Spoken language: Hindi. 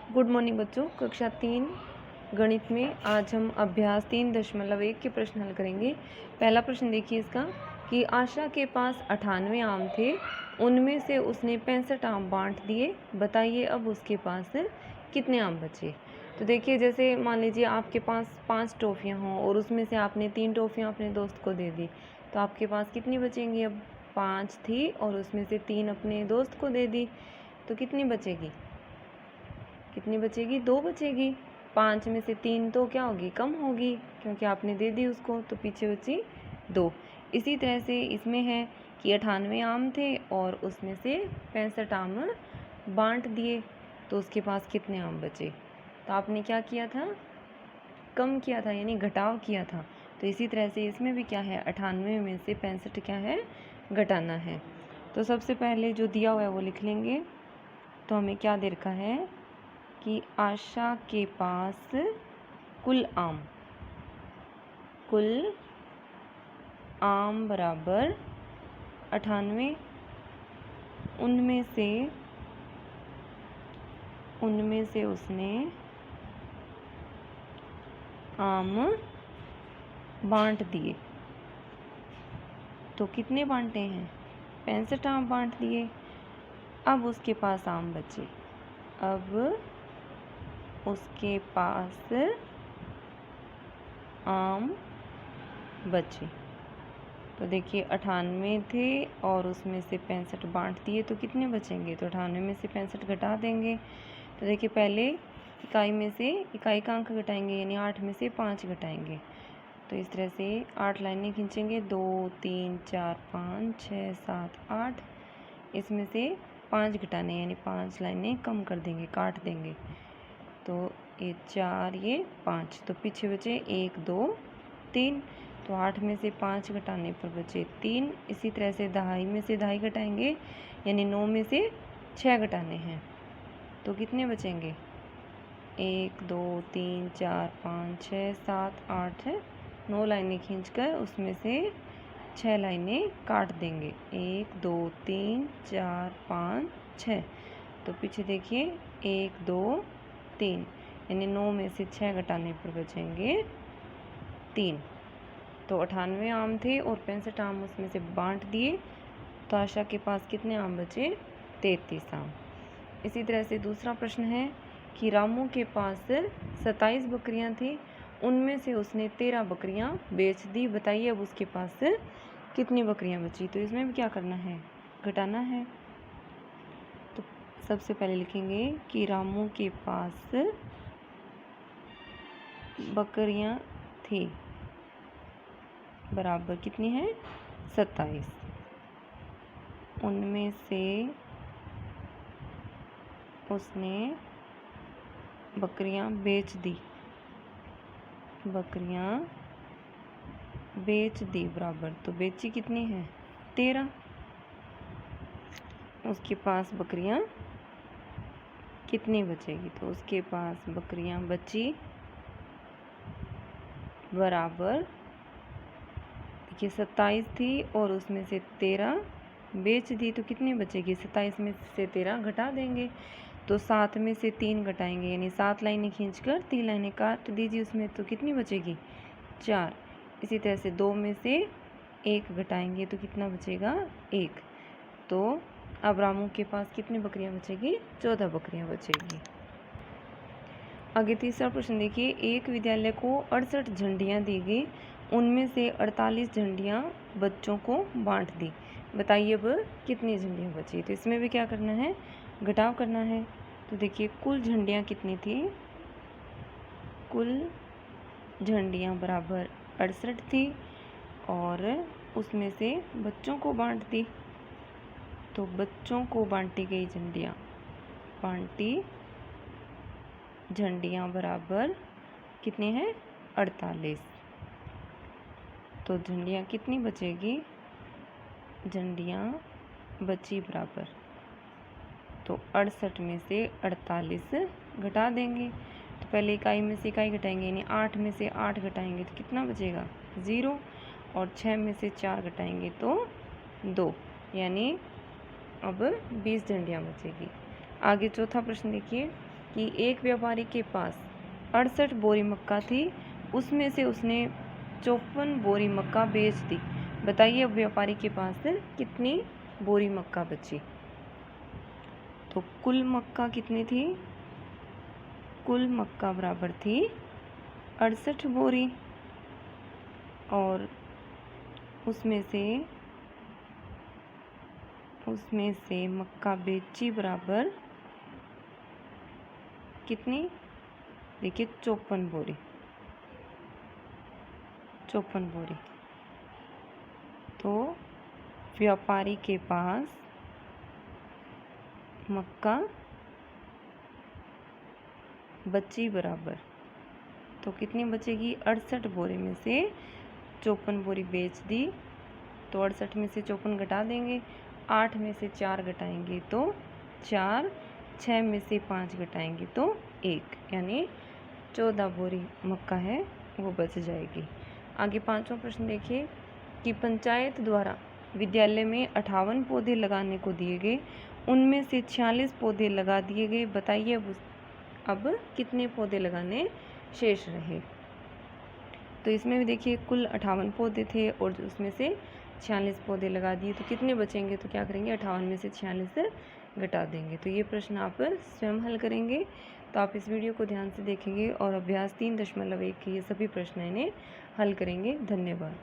गुड मॉर्निंग बच्चों। कक्षा 3 गणित में आज हम अभ्यास 3.1 के प्रश्न हल करेंगे। पहला प्रश्न देखिए इसका कि आशा के पास 98 आम थे, उनमें से उसने 65 आम बांट दिए। बताइए अब उसके पास कितने आम बचे। तो देखिए जैसे मान लीजिए आपके पास 5 टॉफ़ियाँ हों और उसमें से आपने 3 टॉफ़ियाँ अपने दोस्त को दे दी, तो आपके पास कितनी बचेंगी। अब 5 थी और उसमें से 3 अपने दोस्त को दे दी, तो कितनी बचेगी। कितनी बचेगी, 2 बचेगी। 5 में से 3 तो क्या होगी, कम होगी, क्योंकि आपने दे दी उसको, तो पीछे बची 2। इसी तरह से इसमें है कि 98 आम थे और उसमें से 65 आम बांट दिए, तो उसके पास कितने आम बचे। तो आपने क्या किया था, कम किया था, यानी घटाव किया था। तो इसी तरह से इसमें भी क्या है, 98 में से 65 क्या है, घटाना है। तो सबसे पहले जो दिया हुआ है वो लिख लेंगे। तो हमें क्या दे रखा है कि आशा के पास कुल आम बराबर 98। उनमें से उसने आम बांट दिए। तो कितने बांटे हैं, 65 आम बांट दिए। अब उसके पास आम बचे। अब उसके पास आम बचे। तो देखिए 98 थे और उसमें से 65 बांट दिए, तो कितने बचेंगे। तो 98 में से 65 घटा देंगे। तो देखिए पहले इकाई में से इकाई का अंक घटाएंगे, यानी 8 में से 5 घटाएंगे। तो इस तरह से 8 लाइनें खींचेंगे, 2 3 4 5 6 7 8। इसमें से 5 घटाने, यानी 5 लाइनें कम कर देंगे, काट देंगे। तो ये 4 ये 5, तो पीछे बचे 1 2 3। तो 8 में से 5 घटाने पर बचे 3। इसी तरह से 2.5 में से 2.5 घटाएंगे, यानी 9 में से 6 घटाने हैं, तो कितने बचेंगे। 1 2 3 4 5 6 7 8 9 लाइनें खींचकर उसमें से 6 लाइनें काट देंगे, 1 2 3 4 5 6। तो पीछे देखिए 1 2 3, यानी 9 में से 6 घटाने पर बचेंगे 3। तो 98 आम थे और 65 आम उसमें से बांट दिए, तो आशा के पास कितने आम बचे, 33 आम। इसी तरह से दूसरा प्रश्न है कि रामू के पास 27 बकरियां थी, उनमें से उसने 13 बकरियां बेच दी। बताइए अब उसके पास कितनी बकरियां बची। तो इसमें भी क्या करना है, घटाना है। तो सबसे पहले लिखेंगे कि रामू के पास बकरियां थी बराबर कितनी है, 27। उनमें से उसने बकरियां बेच दी। बराबर, तो बेची कितनी है, 13। उसके पास बकरियां कितनी बचेगी। तो उसके पास बकरियां बची बराबर, देखिए 27 थी और उसमें से 13 बेच दी, तो कितनी बचेगी। 27 में से 13 घटा देंगे, तो 7 में से 3 घटाएंगे, यानी 7 लाइनें खींचकर 3 लाइनें काट दीजिए उसमें, तो कितनी बचेगी, 4। इसी तरह से 2 में से 1 घटाएंगे, तो कितना बचेगा, 1। तो अब रामू के पास कितनी बकरियां बचेगी, 14 बकरियां बचेगी। आगे तीसरा प्रश्न देखिए, एक विद्यालय को 68 झंडियाँ दी गई, उनमें से 48 झंडियाँ बच्चों को बांट दी। बताइए अब कितनी झंडियाँ बची। तो इसमें भी क्या करना है, घटाव करना है। तो देखिए कुल झंडियाँ कितनी थी, कुल झंडियाँ बराबर 68 थी और उसमें से बच्चों को बांट दी। तो बच्चों को बांटी गई झंडियाँ बराबर कितने हैं, 48। तो झंडियाँ कितनी बचेगी, झंडियाँ बची बराबर, तो 68 में से 48 घटा देंगे। तो पहले इकाई में से इकाई घटाएंगे, यानी 8 में से 8 घटाएंगे तो कितना बचेगा, 0। और 6 में से 4 घटाएंगे तो 2, यानी अब 20 झंडियाँ बचेगी। आगे चौथा प्रश्न देखिए, कि एक व्यापारी के पास 68 बोरी मक्का थी, उसमें से उसने 54 बोरी मक्का बेच दी। बताइए अब व्यापारी के पास कितनी बोरी मक्का बची। तो कुल मक्का कितनी थी, कुल मक्का बराबर थी 68 बोरी, और उसमें से मक्का बेची बराबर कितनी, देखिए 54 बोरी, 54 बोरी। तो व्यापारी के पास मक्का बची बराबर, तो कितनी बचेगी, 68 बोरी में से 54 बोरी बेच दी, तो 68 में से 54 घटा देंगे, 8 में से 4 घटाएंगे तो 4, 6 में से 5 घटाएंगे तो 1, यानी 14 बोरी मक्का है वो बच जाएगी। आगे 5वां प्रश्न देखिए कि पंचायत द्वारा विद्यालय में 58 पौधे लगाने को दिए गए, उनमें से 46 पौधे लगा दिए गए। बताइए अब कितने पौधे लगाने शेष रहे। तो इसमें भी देखिए कुल 58 पौधे थे और उसमें से 46 पौधे लगा दिए, तो कितने बचेंगे, तो क्या करेंगे 58 में से 46 घटा देंगे। तो ये प्रश्न आप स्वयं हल करेंगे। तो आप इस वीडियो को ध्यान से देखेंगे और अभ्यास 3.1 के ये सभी प्रश्न इन्हें हल करेंगे। धन्यवाद।